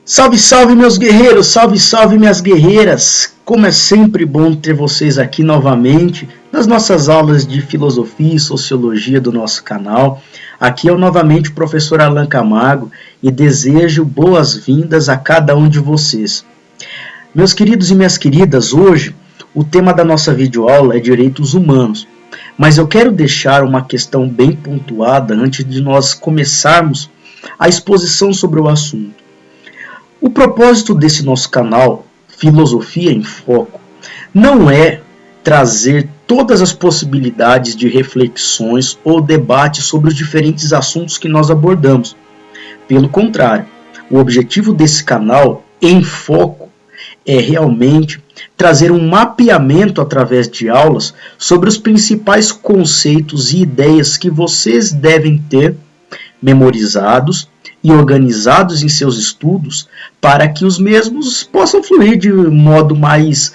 Salve, salve meus guerreiros, salve, salve minhas guerreiras! Como é sempre bom ter vocês aqui novamente nas nossas aulas de filosofia e sociologia do nosso canal. Aqui é novamente o professor Alan Camargo e desejo boas-vindas a cada um de vocês. Meus queridos e minhas queridas, hoje o tema da nossa videoaula é direitos humanos, mas eu quero deixar uma questão bem pontuada antes de nós começarmos a exposição sobre o assunto. O propósito desse nosso canal, Filosofia em Foco, não é trazer todas as possibilidades de reflexões ou debates sobre os diferentes assuntos que nós abordamos. Pelo contrário, o objetivo desse canal, em foco, é realmente trazer um mapeamento através de aulas sobre os principais conceitos e ideias que vocês devem ter memorizados e organizados em seus estudos para que os mesmos possam fluir de modo mais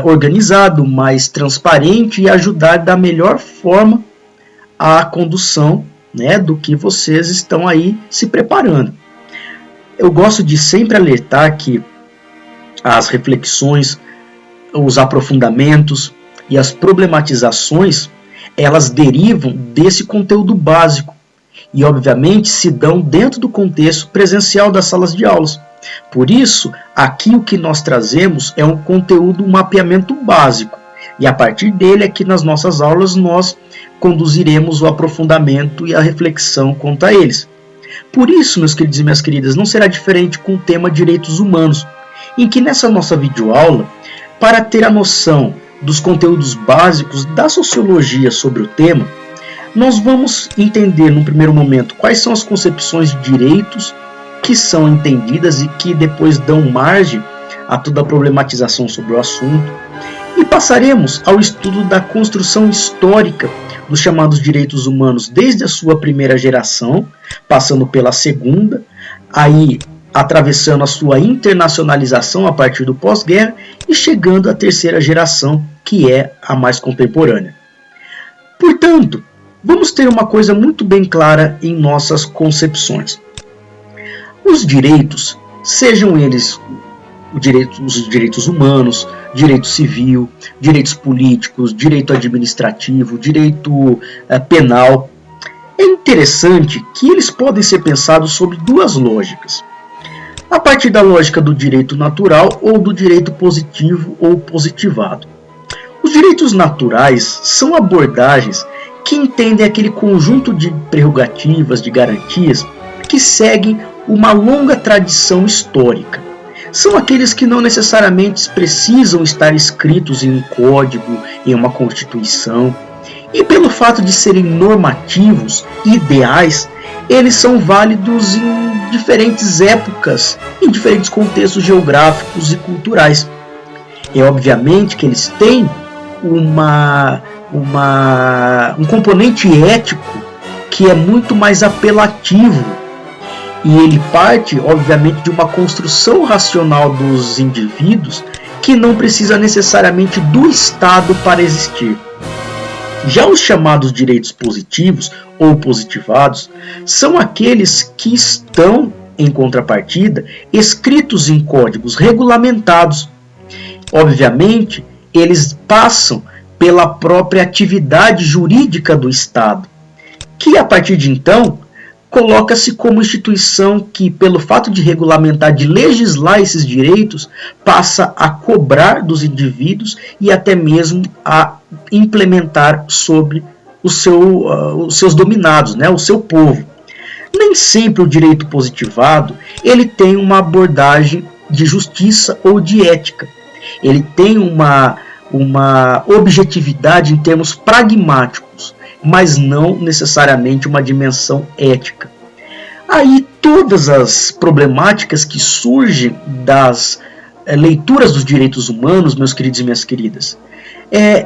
organizado, mais transparente e ajudar da melhor forma a condução, do que vocês estão aí se preparando. Eu gosto de sempre alertar que as reflexões, os aprofundamentos e as problematizações, elas derivam desse conteúdo básico, e obviamente se dão dentro do contexto presencial das salas de aulas. Por isso, aqui o que nós trazemos é um conteúdo, um mapeamento básico, e a partir dele aqui nas nossas aulas nós conduziremos o aprofundamento e a reflexão quanto a eles. Por isso, meus queridos e minhas queridas, não será diferente com o tema direitos humanos, em que nessa nossa videoaula, para ter a noção dos conteúdos básicos da sociologia sobre o tema, nós vamos entender, num primeiro momento, quais são as concepções de direitos que são entendidas e que depois dão margem a toda a problematização sobre o assunto. E passaremos ao estudo da construção histórica dos chamados direitos humanos desde a sua primeira geração, passando pela segunda, aí atravessando a sua internacionalização a partir do pós-guerra e chegando à terceira geração, que é a mais contemporânea. Portanto, vamos ter uma coisa muito bem clara em nossas concepções. Os direitos, sejam eles os direitos humanos, direito civil, direitos políticos, direito administrativo, direito penal, é interessante que eles podem ser pensados sob duas lógicas. A partir da lógica do direito natural ou do direito positivo ou positivado. Os direitos naturais são abordagens que entendem aquele conjunto de prerrogativas, de garantias, que seguem uma longa tradição histórica. São aqueles que não necessariamente precisam estar escritos em um código, em uma constituição, e pelo fato de serem normativos e ideais, eles são válidos em diferentes épocas, em diferentes contextos geográficos e culturais. É obviamente que eles têm um componente ético que é muito mais apelativo, e ele parte, obviamente, de uma construção racional dos indivíduos que não precisa necessariamente do Estado para existir. Já os chamados direitos positivos ou positivados são aqueles que estão, em contrapartida, escritos em códigos regulamentados. Obviamente, eles passam pela própria atividade jurídica do Estado, que a partir de então coloca-se como instituição que, pelo fato de regulamentar, de legislar esses direitos, passa a cobrar dos indivíduos e até mesmo a implementar sobre os seus dominados, o seu povo. Nem sempre o direito positivado ele tem uma abordagem de justiça ou de ética. Ele tem uma objetividade em termos pragmáticos, mas não necessariamente uma dimensão ética. Aí todas as problemáticas que surgem das leituras dos direitos humanos, meus queridos e minhas queridas,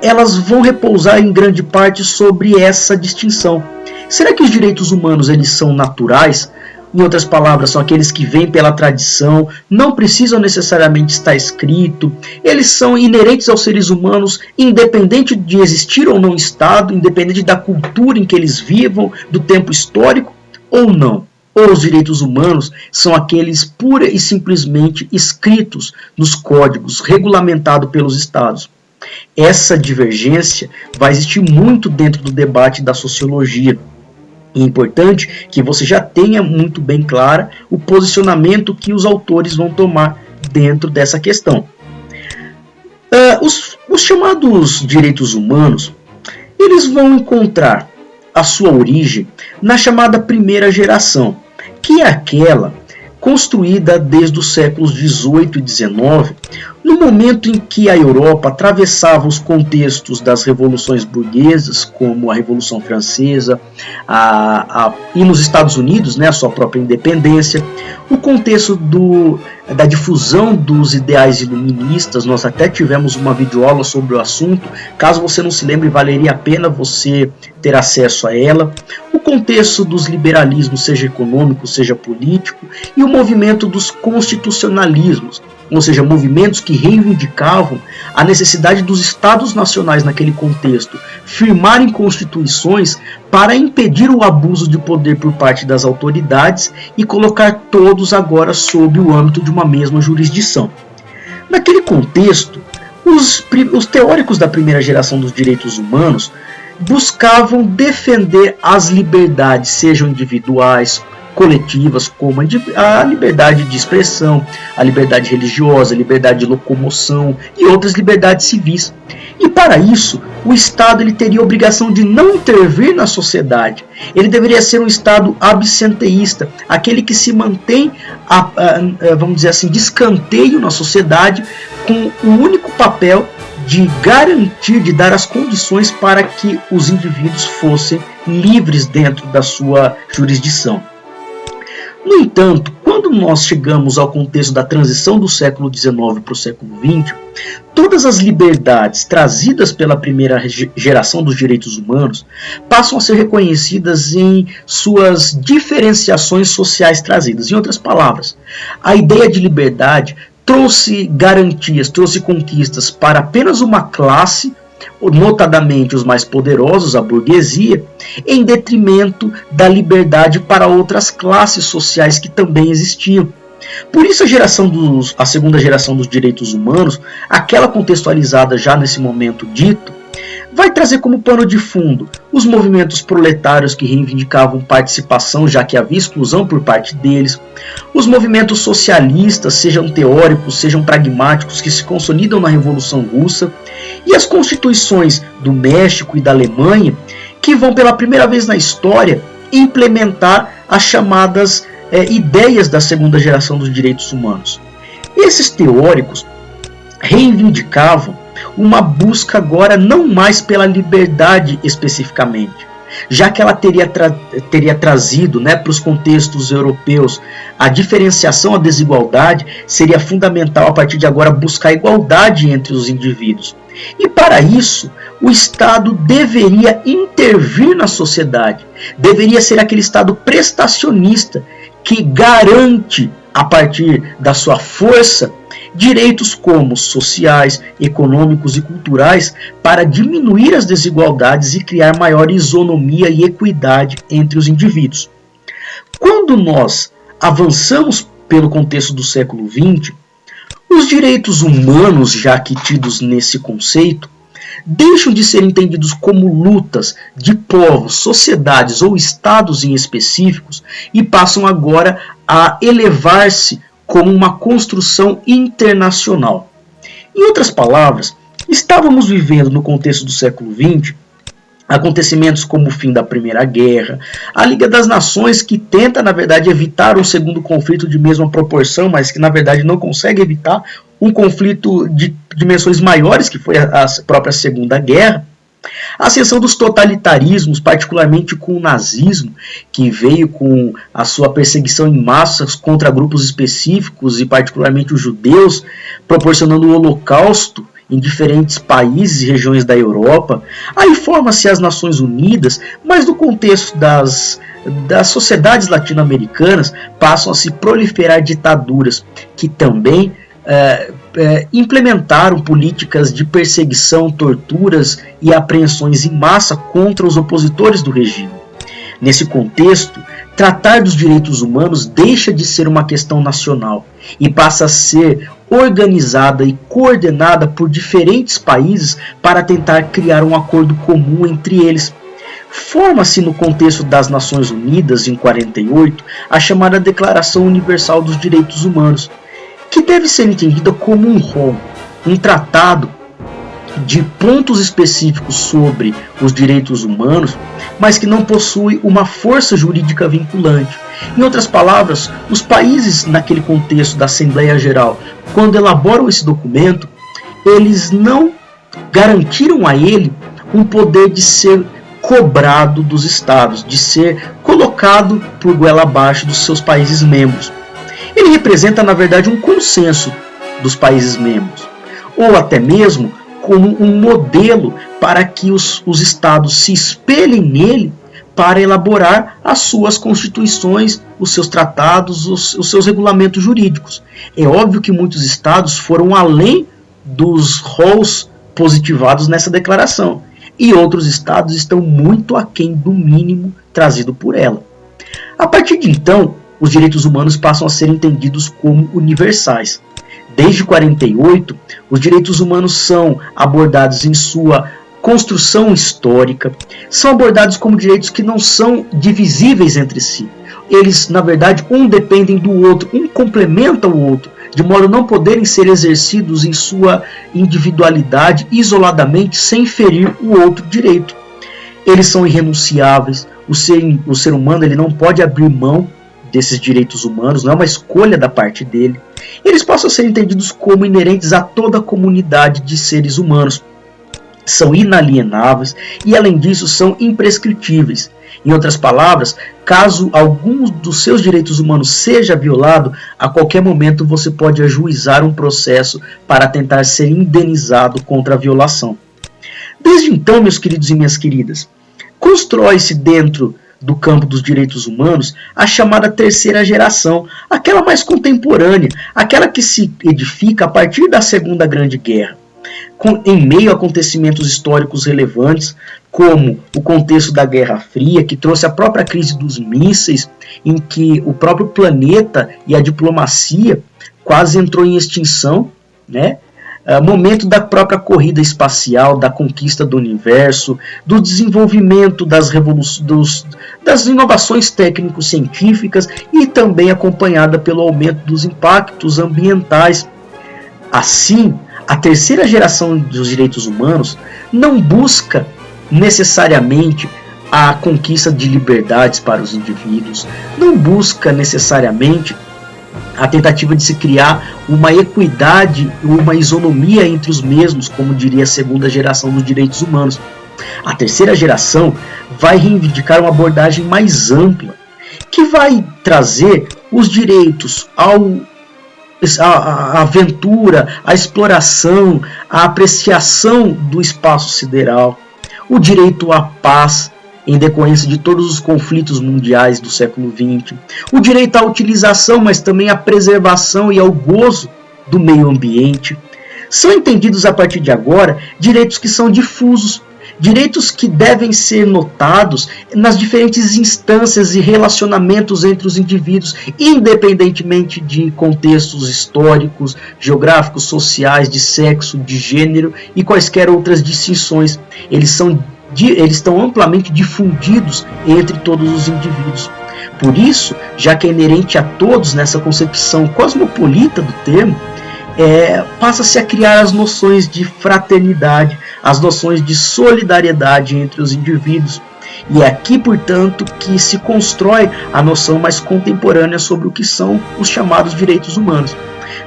elas vão repousar em grande parte sobre essa distinção. Será que os direitos humanos eles são naturais? Em outras palavras, são aqueles que vêm pela tradição, não precisam necessariamente estar escrito, eles são inerentes aos seres humanos, independente de existir ou não Estado, independente da cultura em que eles vivam, do tempo histórico, ou não? ou os direitos humanos são aqueles pura e simplesmente escritos nos códigos, regulamentados pelos estados. Essa divergência vai existir muito dentro do debate da sociologia. É importante que você já tenha muito bem clara o posicionamento que os autores vão tomar dentro dessa questão. Os chamados direitos humanos, eles vão encontrar a sua origem na chamada primeira geração, que é aquela construída desde os séculos XVIII e XIX, no momento em que a Europa atravessava os contextos das revoluções burguesas, como a Revolução Francesa, e nos Estados Unidos, né, a sua própria independência, o contexto da difusão dos ideais iluministas. Nós até tivemos uma videoaula sobre o assunto, caso você não se lembre, valeria a pena você ter acesso a ela. O contexto dos liberalismos, seja econômico, seja político, e o movimento dos constitucionalismos, ou seja, movimentos que reivindicavam a necessidade dos estados nacionais naquele contexto firmarem constituições para impedir o abuso de poder por parte das autoridades e colocar todos agora sob o âmbito de uma mesma jurisdição. Naquele contexto, os teóricos da primeira geração dos direitos humanos buscavam defender as liberdades, sejam individuais, coletivas, como a liberdade de expressão, a liberdade religiosa, a liberdade de locomoção e outras liberdades civis. E para isso, o Estado ele teria a obrigação de não intervir na sociedade. Ele deveria ser um Estado absenteísta, aquele que se mantém, vamos dizer assim, de escanteio na sociedade, com o único papel de garantir, de dar as condições para que os indivíduos fossem livres dentro da sua jurisdição. No entanto, quando nós chegamos ao contexto da transição do século XIX para o século XX, todas as liberdades trazidas pela primeira geração dos direitos humanos passam a ser reconhecidas em suas diferenciações sociais trazidas. Em outras palavras, a ideia de liberdade trouxe garantias, trouxe conquistas para apenas uma classe, notadamente os mais poderosos, a burguesia, em detrimento da liberdade para outras classes sociais que também existiam. Por isso a segunda geração dos direitos humanos, aquela contextualizada já nesse momento dito, vai trazer como pano de fundo os movimentos proletários que reivindicavam participação, já que havia exclusão por parte deles, os movimentos socialistas, sejam teóricos, sejam pragmáticos, que se consolidam na Revolução Russa, e as constituições do México e da Alemanha, que vão pela primeira vez na história implementar as chamadas ideias da segunda geração dos direitos humanos. Esses teóricos reivindicavam uma busca agora não mais pela liberdade especificamente, já que ela teria trazido, para os contextos europeus a diferenciação, a desigualdade, seria fundamental a partir de agora buscar a igualdade entre os indivíduos. E para isso, o Estado deveria intervir na sociedade, deveria ser aquele Estado prestacionista que garante, a partir da sua força, direitos como sociais, econômicos e culturais para diminuir as desigualdades e criar maior isonomia e equidade entre os indivíduos. Quando nós avançamos pelo contexto do século XX, os direitos humanos, já que tidos nesse conceito, deixam de ser entendidos como lutas de povos, sociedades ou estados em específicos e passam agora a elevar-se como uma construção internacional. Em outras palavras, estávamos vivendo no contexto do século XX acontecimentos como o fim da Primeira Guerra, a Liga das Nações, que tenta, na verdade, evitar um segundo conflito de mesma proporção, mas que, na verdade, não consegue evitar um conflito de dimensões maiores, que foi a própria Segunda Guerra. A ascensão dos totalitarismos, particularmente com o nazismo, que veio com a sua perseguição em massas contra grupos específicos, e particularmente os judeus, proporcionando o Holocausto em diferentes países e regiões da Europa. Aí forma-se as Nações Unidas, mas no contexto das sociedades latino-americanas passam a se proliferar ditaduras que também implementaram políticas de perseguição, torturas e apreensões em massa contra os opositores do regime. Nesse contexto, tratar dos direitos humanos deixa de ser uma questão nacional e passa a ser organizada e coordenada por diferentes países para tentar criar um acordo comum entre eles. Forma-se no contexto das Nações Unidas, em 48, a chamada Declaração Universal dos Direitos Humanos, que deve ser entendida como um rol, um tratado de pontos específicos sobre os direitos humanos, mas que não possui uma força jurídica vinculante. Em outras palavras, os países naquele contexto da Assembleia Geral, quando elaboram esse documento, eles não garantiram a ele um poder de ser cobrado dos estados, de ser colocado por goela abaixo dos seus países membros. Ele representa, na verdade, um consenso dos países membros, ou até mesmo como um modelo para que os estados se espelhem nele para elaborar as suas constituições, os seus tratados, os seus regulamentos jurídicos. É óbvio que muitos estados foram além dos rols positivados nessa declaração, e outros estados estão muito aquém do mínimo trazido por ela. A partir de então, os direitos humanos passam a ser entendidos como universais. Desde 48, os direitos humanos são abordados em sua construção histórica, são abordados como direitos que não são divisíveis entre si. Eles, na verdade, um dependem do outro, um complementa o outro, de modo a não poderem ser exercidos em sua individualidade, isoladamente, sem ferir o outro direito. Eles são irrenunciáveis, o ser humano ele não pode abrir mão desses direitos humanos, não é uma escolha da parte dele. Eles possam ser entendidos como inerentes a toda a comunidade de seres humanos. São inalienáveis e, além disso, são imprescritíveis. Em outras palavras, caso algum dos seus direitos humanos seja violado, a qualquer momento você pode ajuizar um processo para tentar ser indenizado contra a violação. Desde então, meus queridos e minhas queridas, constrói-se dentro do campo dos direitos humanos a chamada terceira geração, aquela mais contemporânea, aquela que se edifica a partir da Segunda Grande Guerra, em meio a acontecimentos históricos relevantes, como o contexto da Guerra Fria, que trouxe a própria crise dos mísseis, em que o próprio planeta e a diplomacia quase entrou em extinção, né? Momento da própria corrida espacial, da conquista do universo, do desenvolvimento das inovações técnico-científicas e também acompanhada pelo aumento dos impactos ambientais. Assim, a terceira geração dos direitos humanos não busca necessariamente a conquista de liberdades para os indivíduos, não busca necessariamente a tentativa de se criar uma equidade, uma isonomia entre os mesmos, como diria a segunda geração dos direitos humanos. A terceira geração vai reivindicar uma abordagem mais ampla, que vai trazer os direitos à aventura, à exploração, à apreciação do espaço sideral, o direito à paz, em decorrência de todos os conflitos mundiais do século XX, o direito à utilização, mas também à preservação e ao gozo do meio ambiente. São entendidos a partir de agora direitos que são difusos, direitos que devem ser notados nas diferentes instâncias e relacionamentos entre os indivíduos, independentemente de contextos históricos, geográficos, sociais, de sexo, de gênero e quaisquer outras distinções. Eles estão amplamente difundidos entre todos os indivíduos. Por isso, já que é inerente a todos nessa concepção cosmopolita do termo, passa-se a criar as noções de fraternidade, as noções de solidariedade entre os indivíduos. E é aqui, portanto, que se constrói a noção mais contemporânea sobre o que são os chamados direitos humanos.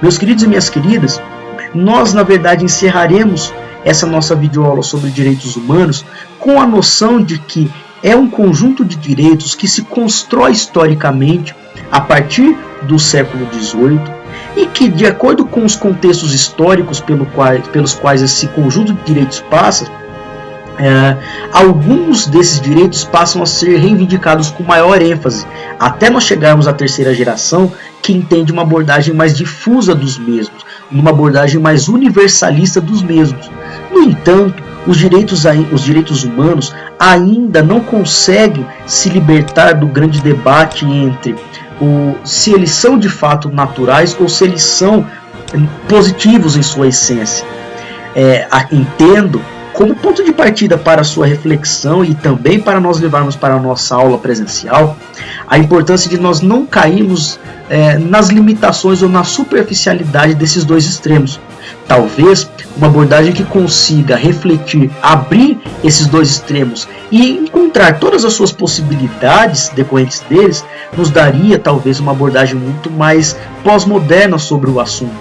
Meus queridos e minhas queridas, nós, na verdade, encerraremos essa nossa videoaula sobre direitos humanos com a noção de que é um conjunto de direitos que se constrói historicamente a partir do século XVIII e que, de acordo com os contextos históricos pelos quais esse conjunto de direitos passa, alguns desses direitos passam a ser reivindicados com maior ênfase, até nós chegarmos à terceira geração, que entende uma abordagem mais difusa dos mesmos, uma abordagem mais universalista dos mesmos. No entanto, os direitos humanos ainda não conseguem se libertar do grande debate entre se eles são de fato naturais ou se eles são positivos em sua essência. Entendo como ponto de partida para a sua reflexão e também para nós levarmos para a nossa aula presencial a importância de nós não cairmos nas limitações ou na superficialidade desses dois extremos. Talvez uma abordagem que consiga refletir, abrir esses dois extremos e encontrar todas as suas possibilidades decorrentes deles, nos daria talvez uma abordagem muito mais pós-moderna sobre o assunto.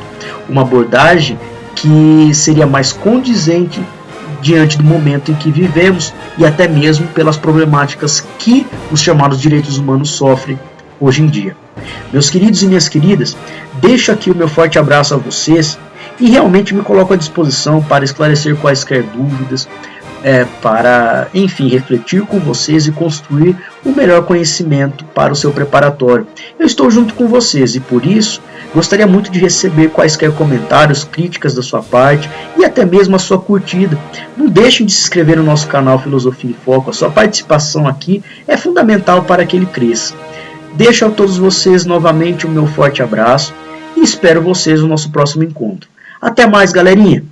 Uma abordagem que seria mais condizente diante do momento em que vivemos e até mesmo pelas problemáticas que os chamados direitos humanos sofrem hoje em dia. Meus queridos e minhas queridas, deixo aqui o meu forte abraço a vocês e realmente me coloco à disposição para esclarecer quaisquer dúvidas, para, enfim, refletir com vocês e construir o melhor conhecimento para o seu preparatório. Eu estou junto com vocês e, por isso, gostaria muito de receber quaisquer comentários, críticas da sua parte e até mesmo a sua curtida. Não deixem de se inscrever no nosso canal Filosofia em Foco, a sua participação aqui é fundamental para que ele cresça. Deixo a todos vocês novamente o meu forte abraço e espero vocês no nosso próximo encontro. Até mais, galerinha!